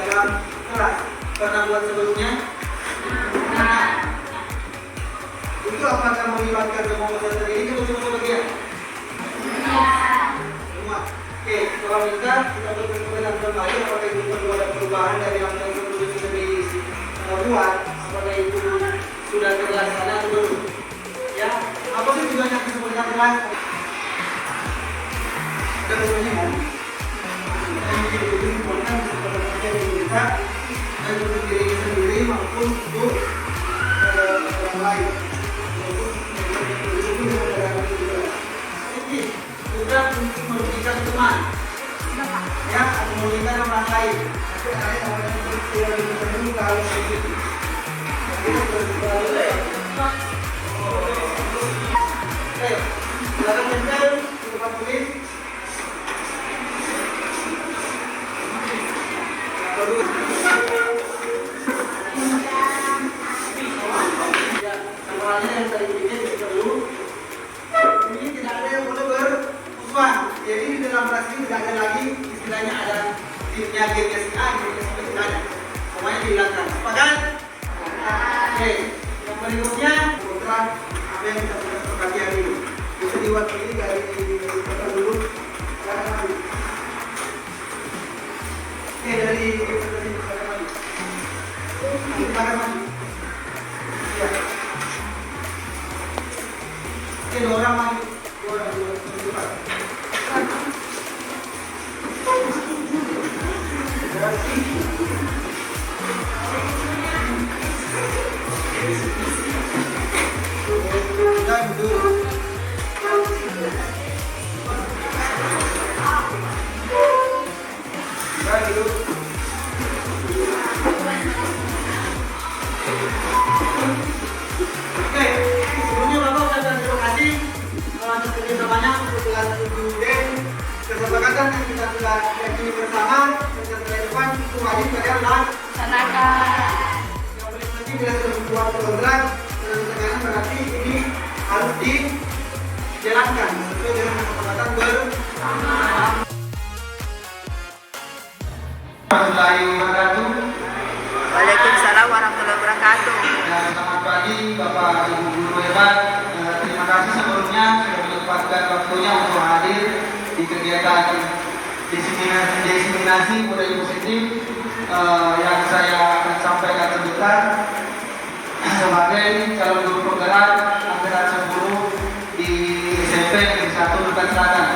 dalam kelas. Pernah buat sebelumnya? Itu apakah melibatkan komposer sendiri atau cuma sebagian? Semua. Oke, kalau minta kita berkenan kembali apakah itu perlu ada perubahan dari apa yang sudah dibuat, apakah itu sudah terlaksana atau belum? Ya, apa sih tujuannya kesempatan kelas? Ada tujuannya kan? Yang lebih important kesempatan kerja yang kita dan untuk diri sendiri maupun untuk orang lain. Ini bukan untuk merugikan teman, ya, atau merugikan orang lain. Tapi ada yang tidak dulu kalau begitu. Oke, silakan tempel di tempat tulis. Namanya yang tadi bikin dulu. Ini tidak ada yang boleh bermusuhan. Jadi di dalam kelas ini tidak ada lagi istilahnya ada timnya gamenya si A, gamenya si B, tidak ada. Semuanya dihilangkan. Sepakat? Oke. Yang berikutnya program apa yang kita sudah sepakati hari ini. Bisa diwakili dari program dulu. Oke, dari ya. Oke, dua orang maju. Dua orang. Kesepakatan yang kita sudah yakini bersama dan setelah depan itu wajib kalian laksanakan. Yang paling penting bila sudah membuat program dan sekarang berarti ini harus dijalankan sesuai dengan kesepakatan bersama. Waalaikumsalam warahmatullahi wabarakatuh. Selamat pagi Bapak Ibu guru hebat. Terima kasih sebelumnya sudah menyempatkan waktunya untuk hadir di kegiatan diseminasi budaya positif yang saya akan sampaikan sebentar sebagai calon guru penggerak angkatan 10 di SMP Negeri 1 Dukan Selatan.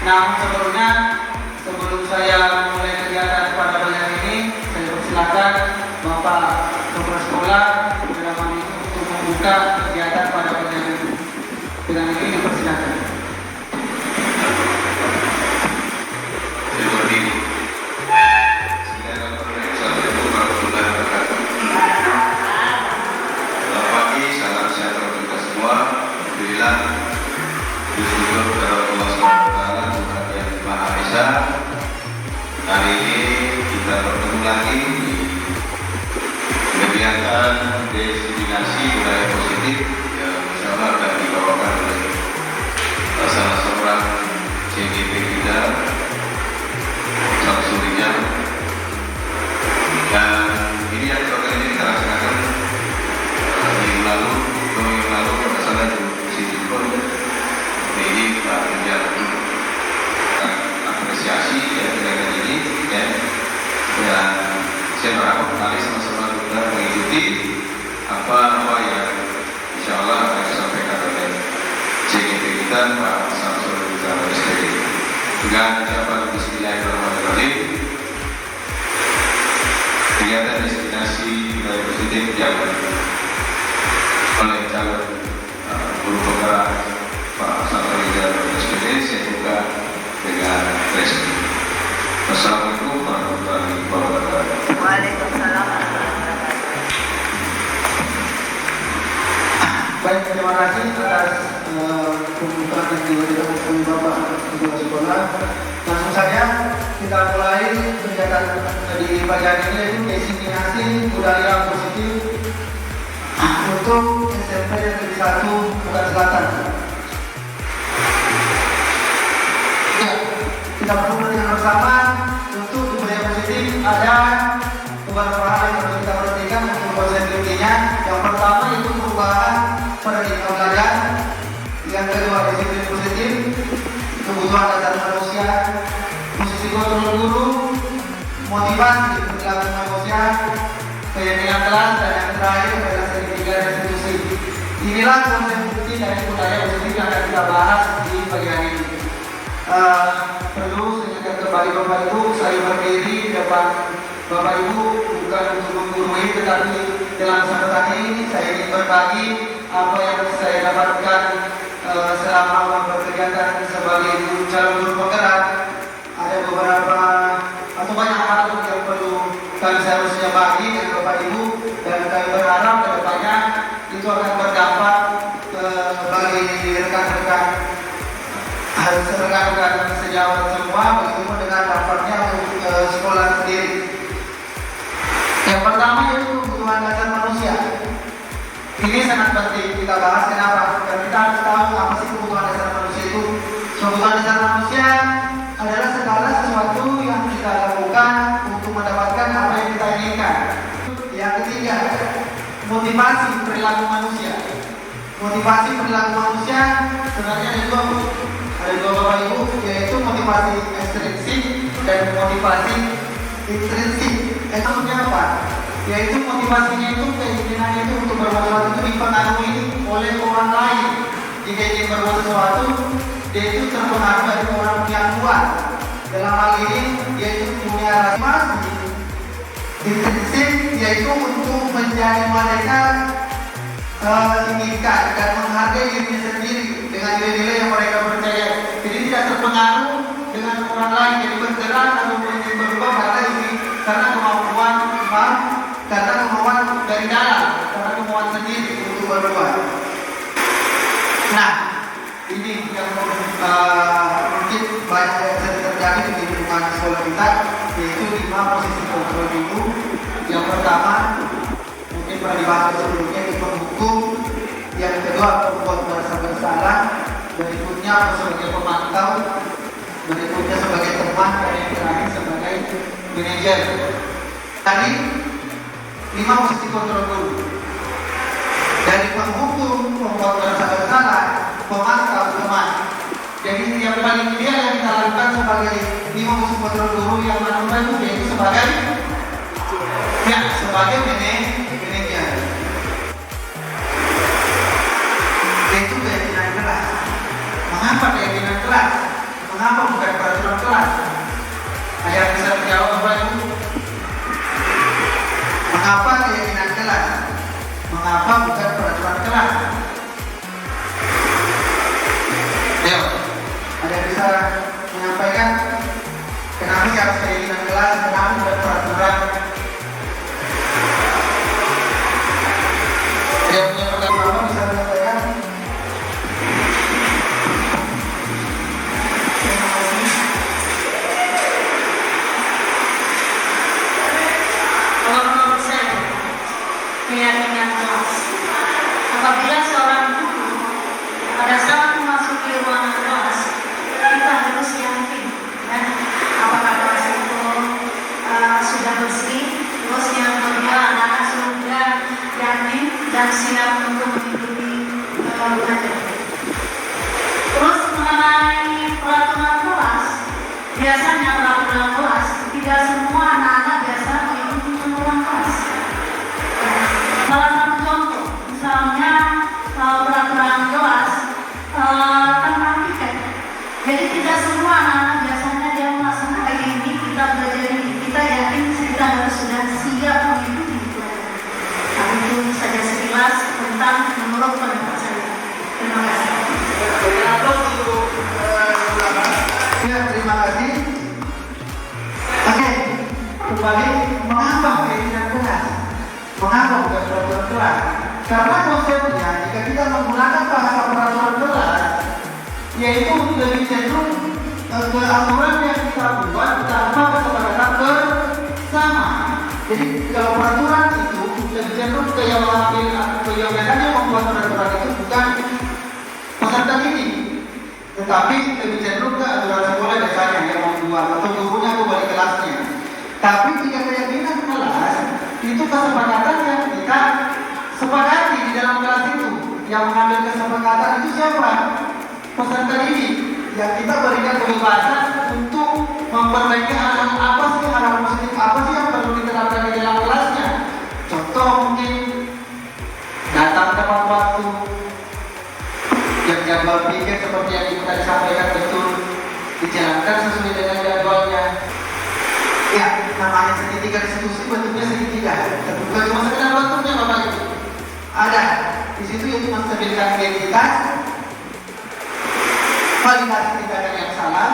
Nah, sebelum saya mulai kegiatan pada pagi ini, saya persilakan Bapak Kepala Sekolah dalam hal ini untuk membuka kegiatan pada pagi ini. Dengan ini dipersilakan. Hari ini kita bertemu lagi kegiatan diseminasi budaya positif yang insyaallah akan dibawakan oleh salah seorang CGP kita, Samsurinya. Dan ini yang program ini kita laksanakan minggu lalu pada saat Siti pun ini Pak Menjadi apresiasi ya kegiatan ini dan saya berharap kali sama-sama kita mengikuti apa yang insya Allah akan disampaikan oleh CGP kita Pak Samsul Putra SPD. Dengan ucapan Bismillahirrahmanirrahim, kegiatan destinasi budaya positif yang oleh calon guru penggerak Pak Samsul Putra SPD saya buka dengan resmi. Wassalamualaikum warahmatullahi wabarakatuh. Waalaikumsalam warahmatullahi wabarakatuh. Baik, terima kasih atas pembukaan yang diberikan oleh Bapak Kepala Sekolah. Langsung saja kita mulai kegiatan di pagi hari ini yaitu diseminasi budaya positif untuk SMP Negeri 1 Dukan Selatan. Kita berkumpul dengan bersama untuk budaya positif ada beberapa hal yang harus kita perhatikan untuk proses intinya. Yang pertama itu perubahan paradigma belajar. Yang kedua disiplin positif, kebutuhan dasar manusia, posisi kontrol guru, motivasi perilaku manusia, keyakinan kelas, dan yang terakhir adalah segitiga restitusi. Inilah konsep inti dari budaya positif yang akan kita bahas di pagi hari ini. Perlu saya ingatkan kembali Bapak Ibu, saya berdiri di depan Bapak Ibu bukan untuk menggurui, tetapi dalam kesempatan ini saya ingin berbagi apa yang saya dapatkan selama berkegiatan sebagai calon guru penggerak. Ada beberapa atau banyak hal yang perlu kami seharusnya bagi dengan Bapak Ibu, dan kami berharap kedepannya itu akan berdampak bagi rekan-rekan sejawat semua, begitu dengan dampaknya untuk sekolah sendiri. Yang pertama yaitu kebutuhan dasar manusia. Ini sangat penting kita bahas. Kenapa? Karena kita harus tahu apa sih kebutuhan dasar manusia itu. Kebutuhan dasar manusia adalah segala sesuatu yang kita lakukan untuk mendapatkan apa yang kita inginkan. Yang ketiga, motivasi perilaku manusia. Motivasi perilaku manusia sebenarnya ada dua Bapak Ibu, yaitu motivasi ekstrinsik dan motivasi intrinsik. Itu apa? Yaitu motivasinya itu keinginannya itu untuk berbuat sesuatu itu dipengaruhi oleh orang lain. Jika ingin berbuat sesuatu, dia itu terpengaruh dari orang yang kuat. Dalam hal ini, dia itu punya rasa intrinsik, yaitu untuk menjadi mereka inginkan dan menghargai dirinya sendiri dengan nilai-nilai yang mereka percaya. Jadi tidak terpengaruh dengan orang lain, jadi bergerak atau ingin berubah karena kemauan dari dalam, karena kemauan sendiri untuk berubah. Nah, ini yang mungkin banyak yang sering terjadi di lingkungan sekolah kita, yaitu 5 posisi kontrol dulu. Yang pertama mungkin pernah dibahas sebelumnya, itu penghukum. Yang kedua pembuat merasa bersalah. Berikutnya sebagai pemantau. Berikutnya sebagai teman, dan yang terakhir sebagai manajer. Tadi 5 posisi kontrol dulu. Dari penghukum, pembuat merasa bersalah, pemantau, teman. Jadi yang paling ideal yang kita lakukan sebagai 5 posisi kontrol dulu yang mana itu yaitu sebagai manajer. Yaitu keyakinan kelas. Mengapa keyakinan kelas? Mengapa bukan peraturan kelas? Ada yang bisa menjawab Bapak Ibu? Mengapa keyakinan kelas? Mengapa bukan peraturan kelas? Ayo, ada yang bisa menyampaikan kenapa harus keyakinan kelas, kenapa bukan peraturan? Yang punya pertanyaan bisa menyampaikan? Menurut saya, keyakinan kelas. Apabila seorang guru pada saat memasuki ruangan kelas, kita harus yakin, ya, apakah kelas itu sudah bersih, terus yang kedua anak-anak sudah yakin dan siap untuk mengikuti belajar. Terus mengenai peraturan kelas, biasanya peraturan kelas tidak semua anak-anak biasa mengikuti peraturan kelas. Salah satu contoh, misalnya peraturan kelas tentang tiket. Jadi tidak semua anak-anak biasanya dia melaksanakan kayak ini, kita belajar ini, kita yakin kita harus sudah siap mengikuti pelajaran. Nah, itu saja sekilas tentang menurut pendapat saya. Terima kasih. Ya, terima kasih. Oke, kembali, mengapa keyakinan kelas? Mengapa bukan peraturan kelas? Karena konsepnya jika kita menggunakan bahasa peraturan kelas, yaitu lebih cenderung ke aturan yang kita buat tanpa kesepakatan bersama. Jadi kalau peraturan itu lebih cenderung ke yang biasanya membuat peraturan itu bukan peserta didik, tetapi lebih cenderung ke aturan sekolah biasanya yang membuat atau gurunya atau wali kelasnya. Tapi jika keyakinan kelas itu kesepakatan yang kita sepakati di dalam kelas itu. Yang mengambil kesepakatan itu siapa? Peserta didik. Yang kita berikan kebebasan untuk memperbaiki hal-hal apa sih, hal-hal positif apa sih yang perlu diterapkan di dalam kelasnya. Contoh mungkin datang tepat waktu, yang jadwal pikir seperti yang kita disampaikan betul dijalankan sesuai dengan jadwalnya. Ya, namanya segitiga diskusi bentuknya segitiga. Bukan cuma sekedar bentuknya Bapak Ibu. Ada di situ yaitu menstabilkan identitas, validasi tindakan yang salah,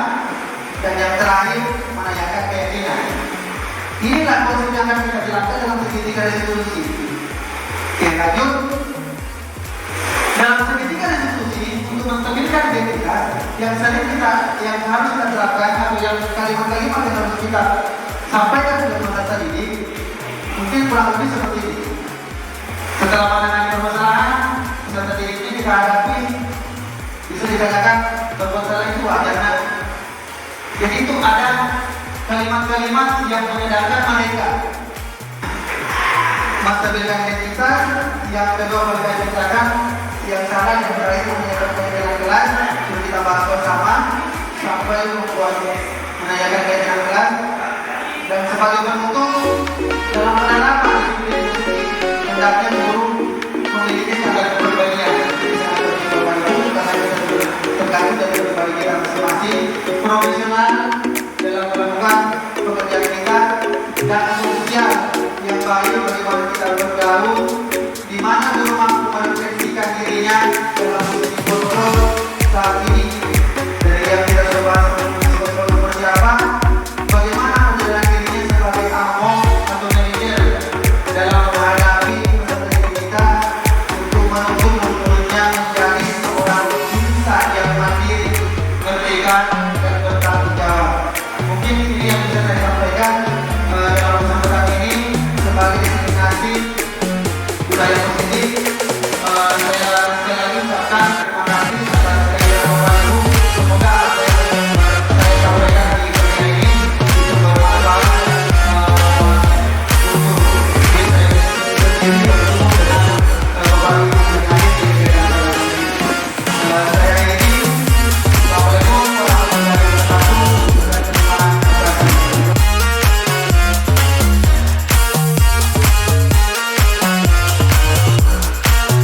dan yang terakhir menanyakan keyakinan. Inilah konsep yang akan kita jelaskan dalam segitiga restitusi. Oke, lanjut. Dalam segitiga restitusi untuk menstabilkan identitas yang sering yang harus kita terapkan atau yang kalimat-kalimat yang harus kita sampaikan kepada peserta didik mungkin kurang lebih seperti ini. Setelah menangani permasalahan, peserta didik ini kita hadapi bisa dikatakan permasalahan itu adanya. Jadi itu ada kalimat-kalimat yang menyadarkan mereka menstabilkan identitas, yang kedua menyadarkan yang salah, yang terakhir menyadarkan keyakinan kelas. Sudah kita bahas bersama sampai membuat menanyakan keyakinan kelas. Dan sebagai penutup dalam penerapan diskusi hendaknya guru memiliki standar kepribadian. Tergantung dari pribadi kita masing-masing, profesional dalam melakukan pekerjaan kita, dan sosial yang baik bagaimana kita bergaul, di mana guru mampu merefleksikan dirinya dalam posisi kontrol saat ini. Dari yang kita coba kontrol persiapan, bagaimana menjalankan dirinya sebagai among atau manajer dalam menghadapi peserta didik kita untuk menuntut muridnya menjadi seorang insan yang mandiri, merdeka, dan bertanggung jawab. Mungkin ini yang bisa saya sampaikan dalam kesempatan ini sebagai destinasi budaya positif. Saya sekali lagi ucapkan terima kasih atas kehadiran Bapak Ibu. Semoga apa yang saya sampaikan di dunia ini itu bermanfaat untuk diri saya sendiri, untuk Bapak Ibu yang hadir di dalam